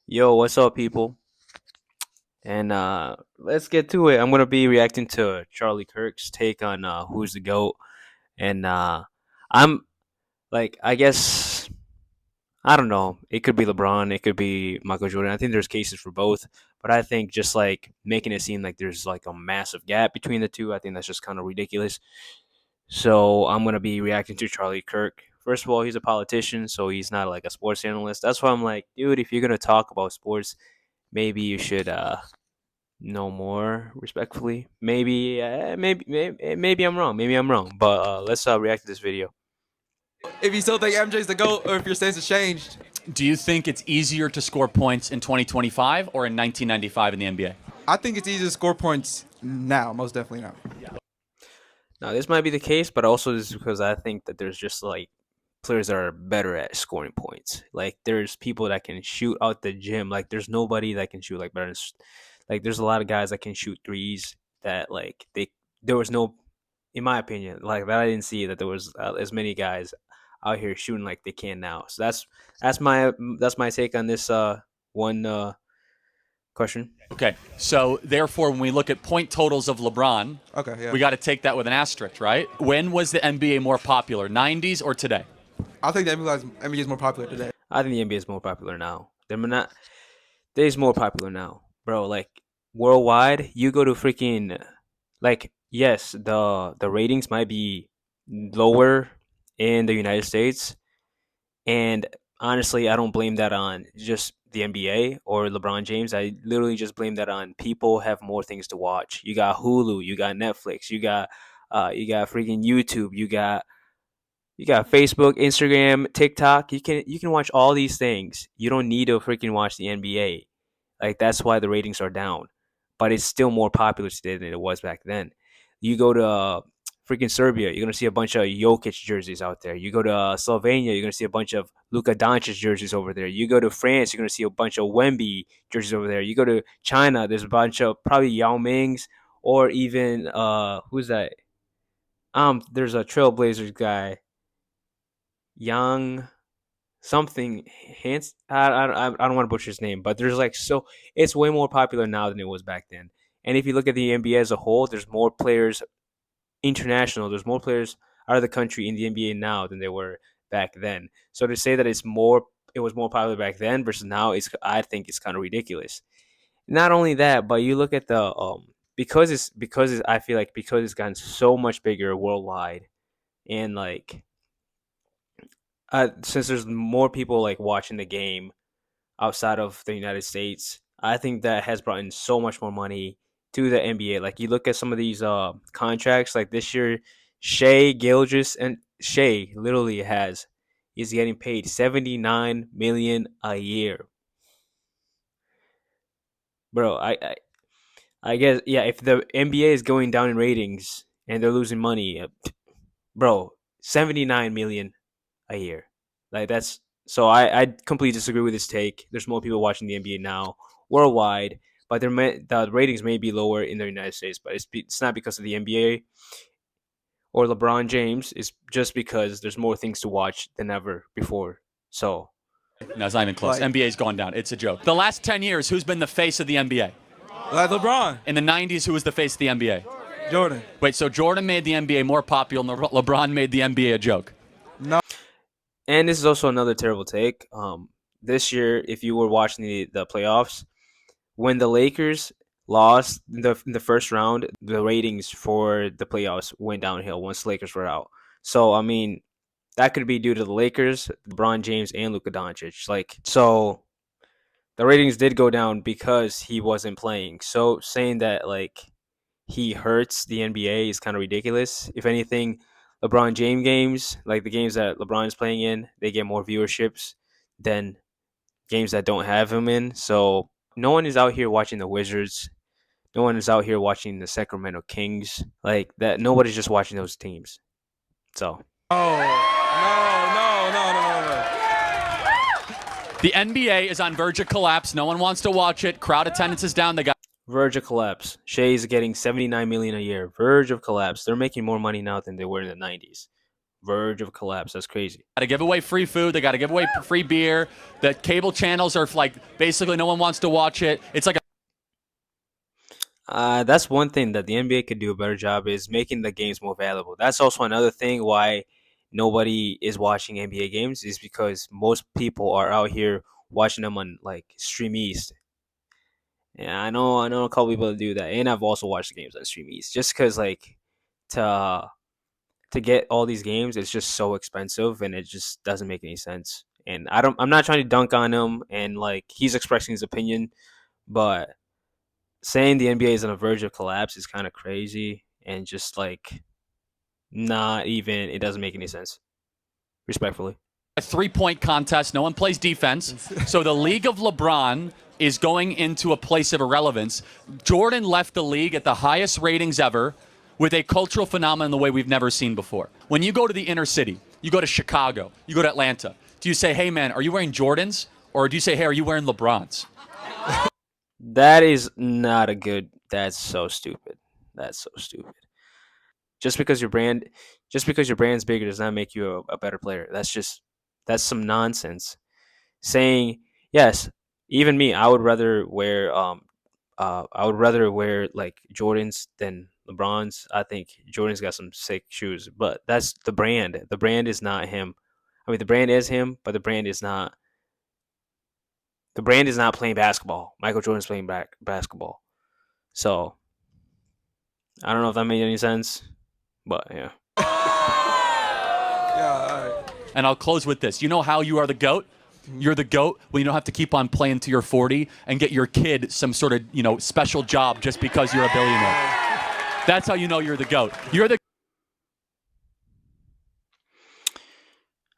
Yo, what's up, people? And let's get to it. I'm gonna be reacting to Charlie Kirk's take on who's the GOAT. And I'm like, I guess I don't know. It could be LeBron, it could be Michael Jordan. I think there's cases for both, but I think just like making it seem like there's like a massive gap between the two, I think that's just kind of ridiculous. So I'm gonna be reacting to Charlie Kirk. First of all, he's a politician, so he's not like a sports analyst. That's why I'm like, dude, if you're gonna talk about sports, maybe you should no more, respectfully. Maybe I'm wrong. Maybe I'm wrong. But let's react to this video. If you still think MJ's the GOAT or if your stance has changed. Do you think it's easier to score points in 2025 or in 1995 in the NBA? I think it's easy to score points now, most definitely now. Now this might be the case, but also this is because I think that there's just like players that are better at scoring points. Like there's people that can shoot out the gym. Like there's nobody that can shoot like better. Like there's a lot of guys that can shoot threes that like there was no, in my opinion, like that I didn't see that there was as many guys out here shooting like they can now. So that's my take on this one question. Okay, so therefore, when we look at point totals of LeBron, Okay, yeah. we got to take that with an asterisk, right? When was the NBA more popular, 90s or today? I think the NBA is more popular today. I think the NBA is more popular now. They're not. They're more popular now, bro. Like worldwide, you go to freaking like yes, the ratings might be lower in the United States, and honestly, I don't blame that on just the NBA or LeBron James. I literally just blame that on people have more things to watch. You got Hulu, you got Netflix, you got freaking YouTube, you got Facebook, Instagram, TikTok. You can watch all these things. You don't need to freaking watch the NBA. Like that's why the ratings are down. But it's still more popular today than it was back then. You go to freaking Serbia, you're gonna see a bunch of Jokic jerseys out there. You go to Slovenia, you're gonna see a bunch of Luka Doncic jerseys over there. You go to France, you're gonna see a bunch of Wemby jerseys over there. You go to China, there's a bunch of probably Yao Ming's or even who's that? There's a Trailblazers guy, Young something Hans. I don't want to butcher his name, but there's like so it's way more popular now than it was back then. And if you look at the NBA as a whole, there's more players international. There's more players out of the country in the NBA now than there were back then. So to say that it was more popular back then versus now, I think it's kind of ridiculous. Not only that, but you look at the I feel like because it's gotten so much bigger worldwide, and like since there's more people like watching the game outside of the United States, I think that has brought in so much more money to the NBA. Like you look at some of these contracts, like this year, Shea literally is getting paid 79 million a year, bro. I guess yeah. If the NBA is going down in ratings and they're losing money, bro, 79 million a year. Like that's so I completely disagree with this take. There's more people watching the NBA now worldwide, but the ratings may be lower in the United States, but it's not because of the NBA or LeBron James. It's just because there's more things to watch than ever before. So No, it's not even close. Like, NBA's gone down. It's a joke. The last 10 years, who's been the face of the NBA? like LeBron, In the 90s, who was the face of the NBA? Jordan. Wait, so Jordan made the NBA more popular and LeBron made the NBA a joke? No, and this is also another terrible take. This year, if you were watching the playoffs, when the Lakers lost in the first round, the ratings for the playoffs went downhill once the Lakers were out. So I mean, that could be due to the Lakers, LeBron James, and Luka Doncic. Like so, the ratings did go down because he wasn't playing. So saying that like he hurts the NBA is kind of ridiculous. If anything, LeBron James games, like the games that LeBron is playing in, they get more viewerships than games that don't have him in. So no one is out here watching the Wizards. No one is out here watching the Sacramento Kings. Like that, nobody's just watching those teams. So no. The NBA is on verge of collapse. No one wants to watch it. Crowd attendance is down. They got verge of collapse. Shea's getting 79 million a year. Verge of collapse. They're making more money now than they were in the 90s. verge of collapse. That's crazy. Got to give away free food. They got to give away free beer. The cable channels are like basically no one wants to watch it. It's like That's one thing that the NBA could do a better job is making the games more valuable. That's also another thing why nobody is watching NBA games is because most people are out here watching them on like Stream East. Yeah, I know a couple people that do that, and I've also watched the games on Stream East just because like to to get all these games, it's just so expensive, and it just doesn't make any sense. And I'm not trying to dunk on him, and like he's expressing his opinion, but saying the NBA is on the verge of collapse is kind of crazy, and just like not even it doesn't make any sense. Respectfully. a 3-point contest. No one plays defense. So the league of LeBron is going into a place of irrelevance. Jordan left the league at the highest ratings ever with a cultural phenomenon the way we've never seen before. When you go to the inner city, you go to Chicago, you go to Atlanta, do you say, hey, man, are you wearing Jordans? Or do you say, hey, are you wearing LeBrons? That is not a good. That's so stupid. That's so stupid. Just because your brand's bigger does not make you a better player. That's some nonsense. Saying yes, even me, I would rather wear like Jordans than LeBrons. I think Jordan's got some sick shoes, but that's the brand. The brand is not him. I mean, the brand is him, but the brand is not. The brand is not playing basketball. Michael Jordan's playing basketball. So I don't know if that made any sense, but yeah. Yeah, all right. And I'll close with this. You know how you are the GOAT? You're the GOAT when you don't have to keep on playing till you're 40 and get your kid some sort of, special job just because you're a billionaire. That's how you know you're the GOAT. You're the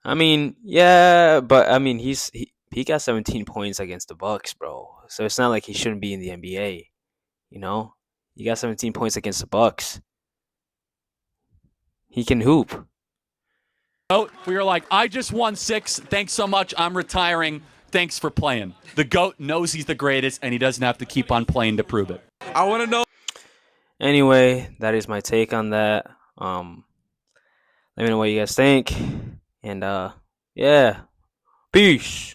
I mean, yeah, but I mean, he got 17 points against the Bucks, bro. So it's not like he shouldn't be in the NBA. You know, he got 17 points against the Bucks. He can hoop. GOAT. We were like, I just won 6. Thanks so much. I'm retiring. Thanks for playing. The GOAT knows he's the greatest, and he doesn't have to keep on playing to prove it. I want to know. Anyway, that is my take on that. Let me know what you guys think, and yeah, peace.